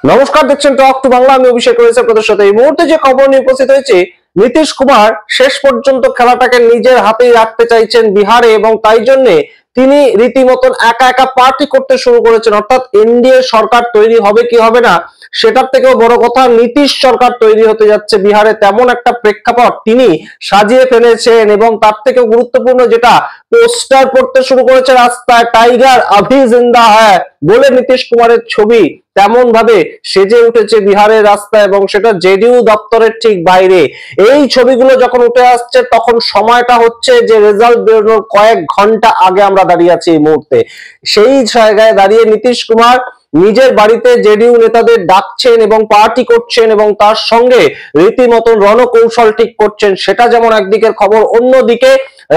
নমস্কার, দেখছেন talk to Bangla. আমি অভিষেক রয়েছে আপনাদের সাথে। এই মুহূর্তে যে খবর নিয়ে উপস্থিত হয়েছে, নীতিশ কুমার শেষ পর্যন্ত খেলাটাকে নিজের হাতেই রাখতে চাইছেন বিহারে, এবং তাই জন্য তিনি রীতিমতন একা একা পার্টি করতে শুরু করেছেন। অর্থাৎ এনডিএ সরকার তৈরি হবে কি হবে না সেটার থেকেও বড় কথা, নীতিশ সরকার তৈরি হতে যাচ্ছে বিহারে, তেমন একটা প্রেক্ষাপট তিনি সাজিয়ে ফেলেছেন। এবং তার থেকেও গুরুত্বপূর্ণ যেটা, পোস্টার পড়তে শুরু করেছে রাস্তায়, টাইগার আভি জিন্দা হ্যায় বলে নীতিশ কুমারের ছবি তেমন ভাবে সেজে উঠেছে বিহারের রাস্তায়, এবং সেটা জেডিইউ দপ্তরের ঠিক বাইরে। এই ছবিগুলো যখন উঠে আসছে তখন সময়টা হচ্ছে যে রেজাল্ট বেরোনোর কয়েক ঘন্টা আগে আমরা দাঁড়িয়ে আছি এই মুহূর্তে। সেই জায়গায় দাঁড়িয়ে নীতিশ কুমার নিজের বাড়িতে জেডিইউ নেতাদের ডাকছেন এবং পার্টি করছেন, এবং তার সঙ্গে রীতিমতন রণকৌশল ঠিক করছেন। সেটা যেমন একদিকের খবর, অন্যদিকে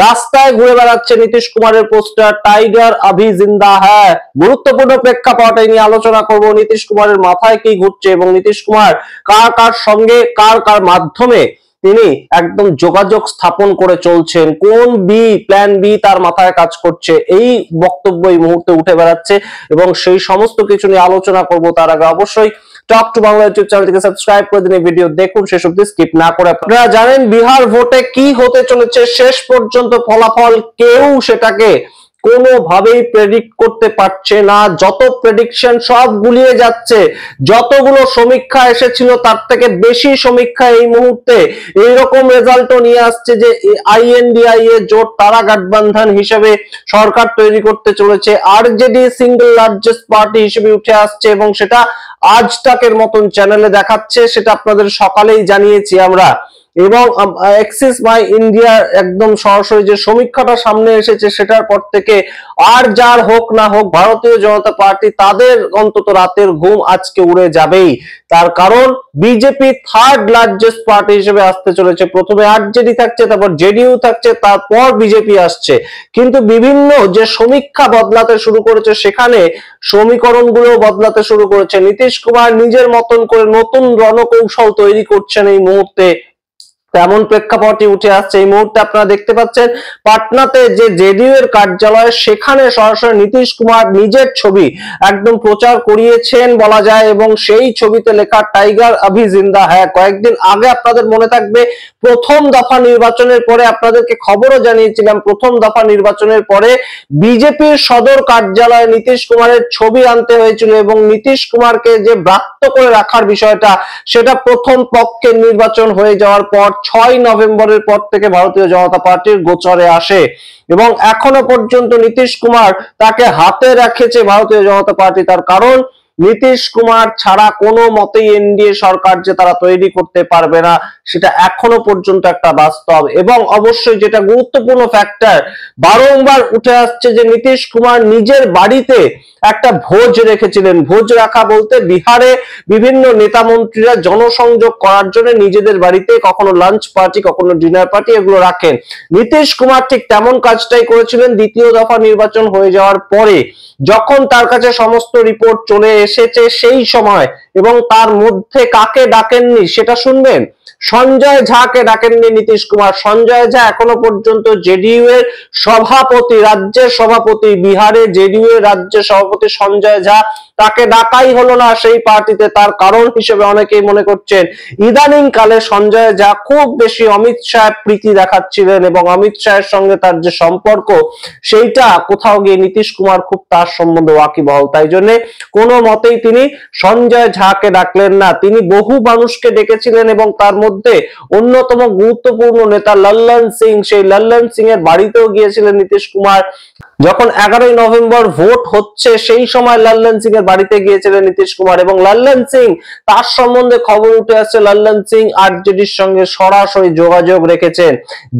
রাস্তায় ঘুরে বেড়াচ্ছে নীতিশ কুমারের পোস্টার, টাইগার আভি জিন্দা হ্যায়। গুরুত্বপূর্ণ প্রেক্ষাপট নিয়ে আলোচনা করব, নীতিশ কুমারের মাথায় কি ঘুরছে এবং নীতিশ কুমার কার কার সঙ্গে কার কার মাধ্যমে তিনি একদম যোগাযোগ স্থাপন করে চলছেন, কোন প্ল্যান বি তার মাথায় কাজ করছে, এই বক্তব্য এই মুহূর্তে উঠে বেড়াচ্ছে এবং সেই সমস্ত কিছু নিয়ে আলোচনা করব। তার আগে অবশ্যই টক টু বাংলা ইউটিউব চ্যানেলটিকে সাবস্ক্রাইব করে দিন, ভিডিও দেখুন শেষ অবধি স্কিপ না করে। আপনারা জানেন বিহার ভোটে কি হতে চলেছে, শেষ পর্যন্ত ফলাফল কেউ সেটাকে কোনোভাবেই প্রেডিক্ট করতে পারছে না। যত প্রেডিকশন সব গুলিয়ে যাচ্ছে, যতগুলো সমীক্ষা এসেছিল তার থেকে বেশি সমীক্ষা এই মুহূর্তে এইরকম রেজাল্টও নিয়ে আসছে যে আইএনডিআইএ জোট তারা গঠবন্ধন হিসেবে সরকার তৈরি করতে চলেছে, আরজেডি সিঙ্গল লার্জেস্ট পার্টি হিসেবে উঠে আসছে, এবং সেটা আজ তাকের মতন চ্যানেলে দেখাচ্ছে। সেটা আপনাদের সকালেই জানিয়েছি আমরা। এবং এক্সিস মাই ইন্ডিয়া একদম সরাসরি যে সমীক্ষাটা সামনে এসেছে সেটার পর থেকে আর যার হোক না হোক ভারতীয় জনতা পার্টি, তাদের অন্তত রাতের ঘুম আজকে উড়ে যাবেই। তার কারণ বিজেপি থার্ড লার্জেস্ট পার্টি হিসেবে আসতে চলেছে। প্রথমে আরজেডি থাকছে, তারপর জেডিইউ থাকছে, তারপর বিজেপি আসছে। কিন্তু বিভিন্ন যে সমীক্ষা বদলাতে শুরু করেছে, সেখানে সমীকরণগুলো বদলাতে শুরু করেছে। নীতিশ কুমার নিজের মতন করে নতুন রণকৌশল তৈরি করছেন এই মুহূর্তে, তেমন প্রেক্ষাপটই উঠে আসছে। এই মুহূর্তে আপনারা দেখতে পাচ্ছেন পাটনাতে যে জেডিইউ এর কার্যালয়, সেখানে সরাসরি নীতিশ কুমার নিজের ছবি একদম প্রচার করিয়েছেন বলা যায়, এবং সেই ছবিতে লেখা টাইগার আভি জিন্দা হ্যায়। কয়েকদিন আগে আপনাদের মনে থাকবে প্রথম দফা নির্বাচনের পরে আপনাদেরকে খবরও জানিয়েছিলাম, প্রথম দফা নির্বাচনের পরে বিজেপির সদর কার্যালয়ে নীতিশ কুমারের ছবি আনতে হয়েছিল, এবং নীতিশ কুমারকে যে ব্রাত্য করে রাখার বিষয়টা, সেটা প্রথম পক্ষের নির্বাচন হয়ে যাওয়ার পর 6 নভেম্বরের পর থেকে ভারতীয় জনতা পার্টির গোচরে আসে, এবং এখনো পর্যন্ত নীতিশ কুমার তাকে হাতে রেখেছে ভারতীয় জনতা পার্টি। তার কারণ নীতিশ কুমার ছাড়া কোনো মতেই এনডিএ সরকার যে তারা তৈরি করতে পারবে না, সেটা এখনো পর্যন্ত একটা বাস্তব। এবং অবশ্যই যেটা গুরুত্বপূর্ণ ফ্যাক্টর বারংবার উঠে আসছে যে নীতিশ কুমার নিজের বাড়িতে একটা ভোজ রেখেছিলেন। ভোজ রাখা বলতে বিহারে বিভিন্ন নেতা মন্ত্রীরা জনসংযোগ করার জন্য নিজেদের বাড়িতে কখনো লাঞ্চ পার্টি, কখনো ডিনার পার্টি এগুলো রাখেন। নীতিশ কুমার ঠিক তেমন কাজটাই করেছিলেন দ্বিতীয় দফা নির্বাচন হয়ে যাওয়ার পরে, যখন তার কাছে সমস্ত রিপোর্ট চলে এসেছে সেই সময়। এবং তার মধ্যে কাকে ডাকেননি সেটা শুনবেন, সঞ্জয় ঝাকে ডাকেননি নীতিশ কুমার। সঞ্জয় ঝা এখনো পর্যন্ত জেডিইউ এর সভাপতি, রাজ্যের সভাপতি, বিহারে জেডিইউ এর রাজ্যের সভাপতি সঞ্জয় ঝা, তাকে ডাকাই হলো না সেই পার্টিতে। তার কারণ হিসেবে অনেকেই মনে করছেন ইদানিং কালে সঞ্জয় ঝা খুব বেশি অমিত শাহ প্রীতি দেখাচ্ছিলেন, এবং অমিত শাহের সঙ্গে তার যে সম্পর্ক সেইটা কোথাও গিয়ে নীতিশ কুমার খুব তার সম্বন্ধে ওয়াকিবহল। তাই জন্য কোনো মতেই তিনি সঞ্জয় ঝাকে ডাকলেন না। তিনি বহু মানুষকে ডেকেছিলেন, এবং তার মধ্যে অন্যতম গুরুত্বপূর্ণ নেতা লল্লন সিং, সেই লল্লন সিং এর বাড়িতেও গিয়েছিলেন নীতিশ কুমার। যখন 11 নভেম্বর ভোট হচ্ছে সেই সময় লল্লন সিং এর বাড়িতে গিয়েছিলেন নীতিশ কুমার, এবং লল্লন সিং, তার সম্বন্ধে খবর উঠে আসছে লল্লন সিং আরজেডির সঙ্গে সরাসরি যোগাযোগ রেখেছেন।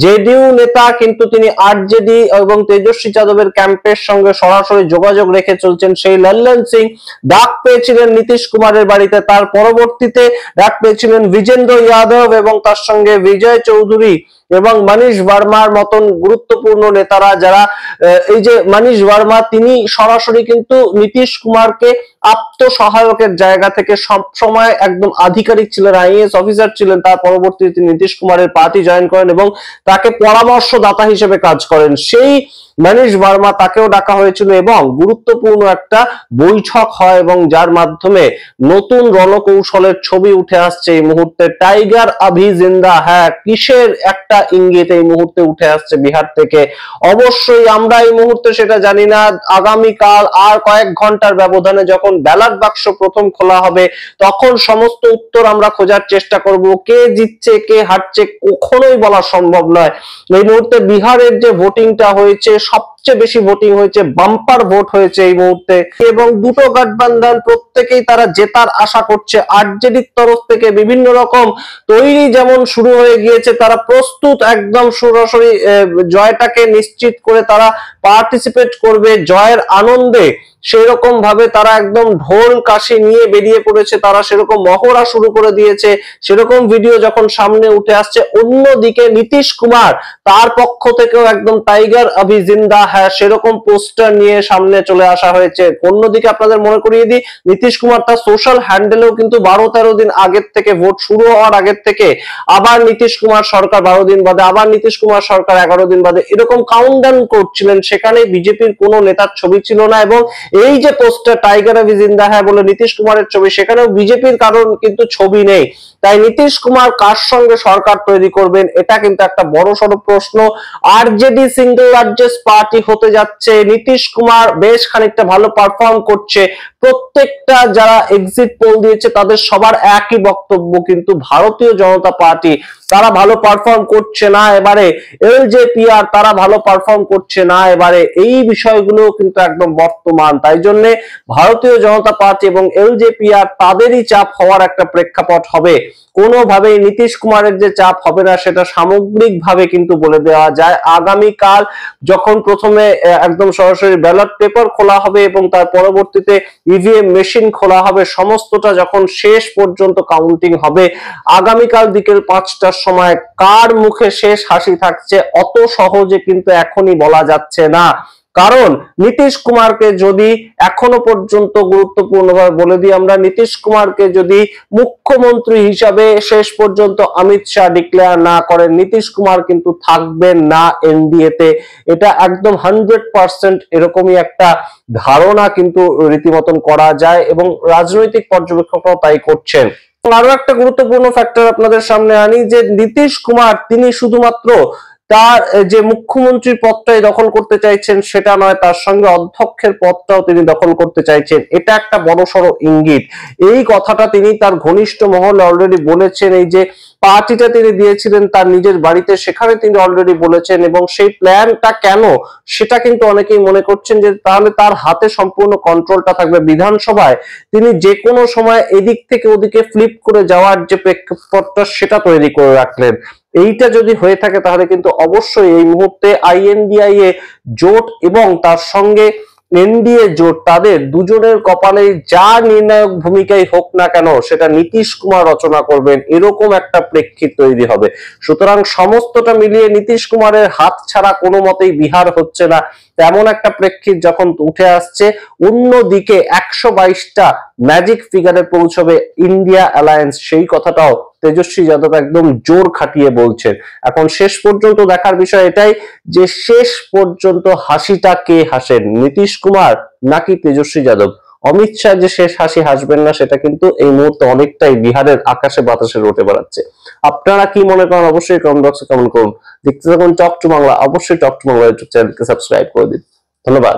জেডিইউ নেতা, কিন্তু তিনি আরজেডি এবং তেজস্বী যাদবের ক্যাম্পের সঙ্গে সরাসরি যোগাযোগ রেখে চলছেন। সেই লল্লন সিং ডাক পেয়েছিলেন নীতিশ কুমারের বাড়িতে। তার পরবর্তীতে ডাক পেয়েছিলেন বিজেন্দ্র যাদব এবং তার সঙ্গে বিজয় চৌধুরী এবং মনীষ ভার্মার মতন গুরুত্বপূর্ণ নেতারা, যারা এই যে মনীষ ভার্মা, তিনি সরাসরি কিন্তু নীতিশ কুমারকে আত্মসহায়কের জায়গা থেকে সব সময় একদম আধিকারিক ছিলেন, আইএএস অফিসার ছিলেন, তার পরবর্তীতে নীতিশ কুমারের পার্টি জয়েন করেন এবং তাকে পরামর্শদাতা হিসেবে কাজ করেন। সেই মনীষ ভার্মা, তাকেও ডাকা হয়েছিল এবং গুরুত্বপূর্ণ একটা বৈঠক হয় এবং যার মাধ্যমে নতুন রণকৌশলের ছবি উঠে আসছে এই মুহূর্তে। টাইগার আভি জিন্দা হ্যাঁ, কিসের একটা ইঙ্গিত এই মুহূর্তে উঠে আসছে বিহার থেকে? অবশ্যই আমরা এই মুহূর্তে সেটা জানি না। আগামীকাল আর কয়েক ঘন্টার ব্যবধানে যখন ব্যালট বাক্স প্রথম খোলা হবে তখন সমস্ত উত্তর আমরা খোঁজার চেষ্টা করব। কে জিতছে কে হারছে কখনোই বলা সম্ভব নয়। এই মুহূর্তে বিহারের যে ভোটিংটা হয়েছে, সবচেয়ে বেশি ভোটিং হয়েছে, বাম্পার ভোট হয়েছে এই মুহূর্তে এবং দুটো গঠবন্ধন প্রত্যেকেই তারা জেতার আশা করছে। আরজেডির তরফ থেকে বিভিন্ন রকম তৈরি যেমন শুরু হয়ে গিয়েছে, তারা প্রস্তুত একদম সরাসরি জয়টাকে নিশ্চিত করে তারা পার্টিসিপেট করবে জয়ের আনন্দে। সেরকম ভাবে তারা একদম ঢোল কাশি নিয়ে বেরিয়ে পড়েছে, তারা সেরকম মহড়া শুরু করে দিয়েছে, সেরকম ভিডিও যখন সামনে উঠে আসছে। অন্যদিকে নীতিশ কুমার, তার পক্ষ থেকেও একদম টাইগার আভি জিন্দা হ্যাঁ সেরকম পোস্টার নিয়ে সামনে চলে আসা হয়েছে। অন্যদিকে আপনাদের মনে করিয়ে দিই, নীতিশ কুমার তার সোশ্যাল হ্যান্ডেলেও কিন্তু 12-13 দিন আগের থেকে, ভোট শুরু হওয়ার আগের থেকে আবার নীতিশ কুমার সরকার 12 দিন বাদে, আবার নীতিশ কুমার সরকার 11 দিন বাদে এরকম কাউন্টডাউন করছিলেন। সেখানে বিজেপির কোনো নেতার ছবি ছিল না এবং এই যে পোস্টার টাইগার আভি জিন্দা হ্যাঁ বলে নীতিশ কুমারের ছবি, সেখানেও বিজেপির কারণ কিন্তু ছবি নেই। তাই নীতিশ কুমার কার সঙ্গে সরকার তৈরি করবেন এটা কিন্তু একটা বড়সড় প্রশ্ন। আরজেডি সিঙ্গেল লার্জেস্ট পার্টি হতে যাচ্ছে। নীতিশ কুমার বেশ খানিকটা ভালো পারফর্ম করছে। প্রত্যেকটা যারা এক্সিট পোল দিয়েছে তাদের সবার একই বক্তব্য, কিন্তু ভারতীয় জনতা পার্টি তারা ভালো পারফর্ম করছে না এবারে। এলজেপিআর তারা ভালো পারফর্ম করছে না এবারে। এই বিষয়গুলো কিন্তু একদম বর্তমান। তাই জন্য ভারতীয় জনতা পার্টি এবং এলজেপিআর তাদেরই চাপ হওয়ার একটা প্রেক্ষাপট হবে। কোনোভাবেই নীতিশ কুমারের যে চাপ হবে না সেটা সামগ্রিকভাবে কিন্তু বলে দেওয়া যায়। আগামীকাল যখন প্রথমে একদম সরাসরি ব্যালট পেপার খোলা হবে এবং তার পরবর্তীতে ইভিএম মেশিন খোলা হবে, সমস্তটা যখন শেষ পর্যন্ত কাউন্টিং হবে আগামীকাল বিকেল 5টার সময়, কার মুখে শেষ হাসি থাকছে অত সহজে কিন্তু এখনই বলা যাচ্ছে না। কারণ নীতিশ কুমারকে যদি এখনো পর্যন্ত গুরুত্বপূর্ণভাবে বলে দিই আমরা, নীতিশ কুমারকে যদি মুখ্যমন্ত্রী হিসাবে শেষ পর্যন্ত অমিত শাহ ডিক্লেয়ার না করেন, নীতিশ কুমার কিন্তু থাকবেন না এনডিএ তে। এটা একদম 100% এরকমই একটা ধারণা কিন্তু রীতিমতন করা যায় এবং রাজনৈতিক পর্যবেক্ষকরাও তাই করছেন। আরো একটা গুরুত্বপূর্ণ ফ্যাক্টর আপনাদের সামনে আনি যে নীতিশ কুমার তিনি শুধুমাত্র তার যে মুখ্যমন্ত্রীর পদটাই দখল করতে চাইছেন সেটা নয়, তার সঙ্গে অধ্যক্ষের পদটাও তিনি দখল করতে চাইছেন। এটা একটা বড়সড় ইঙ্গিত। এই কথাটা তিনি তার ঘনিষ্ঠ মহল অলরেডি বলেছেন। এই যে পার্টিটা তিনি দিয়েছিলেন তার নিজের বাড়িতে, সেখানে তিনি অলরেডি বলেছেন এবং সেই প্ল্যানটা কেন সেটা কিন্তু অনেকেই মনে করছেন যে তাহলে তার হাতে সম্পূর্ণ কন্ট্রোলটা থাকবে বিধানসভায়। তিনি যে কোনো সময় এদিক থেকে ওদিকে ফ্লিপ করে যাওয়ার যে প্রেক্ষাপটটা সেটা তৈরি করে রাখলেন। এইটা যদি হয়ে থাকে তাহলে কিন্তু অবশ্যই এই মুহূর্তে আইএনডিআইএ জোট এবং তার সঙ্গে এনডিএ জোট, তাদের দুজনের কপালে যা নির্ণায়ক ভূমিকাই হোক না কেন সেটা নীতিশ কুমার রচনা করবেন, এরকম একটা প্রেক্ষিত তৈরি হবে। সুতরাং সমস্তটা মিলিয়ে নীতিশ কুমারের হাত ছাড়া কোনো মতেই বিহার হচ্ছে না, তেমন একটা প্রেক্ষিত যখন উঠে আসছে। অন্যদিকে 122টা ম্যাজিক ফিগারে পৌঁছবে ইন্ডিয়া অ্যালায়েন্স, সেই কথাটাও তেজস্বী যাদব একদম জোর খাটিয়ে বলছেন। এখন শেষ পর্যন্ত দেখার বিষয় এটাই যে শেষ পর্যন্ত হাসিটা কে হাসেন, নীতিশ কুমার নাকি তেজস্বী যাদব? অমিত শাহ যে শেষ হাসি হাসবেন না সেটা কিন্তু এই মুহূর্তে অনেকটাই বিহারের আকাশে বাতাসে রটে বেড়াচ্ছে। আপনারা কি মনে করেন অবশ্যই কমেন্ট বক্সে কমেন্ট করুন। দেখতে থাকুন টক টু বাংলা। অবশ্যই টক টু বাংলা ইউটিউব চ্যানেলকে সাবস্ক্রাইব করে দিন। ধন্যবাদ।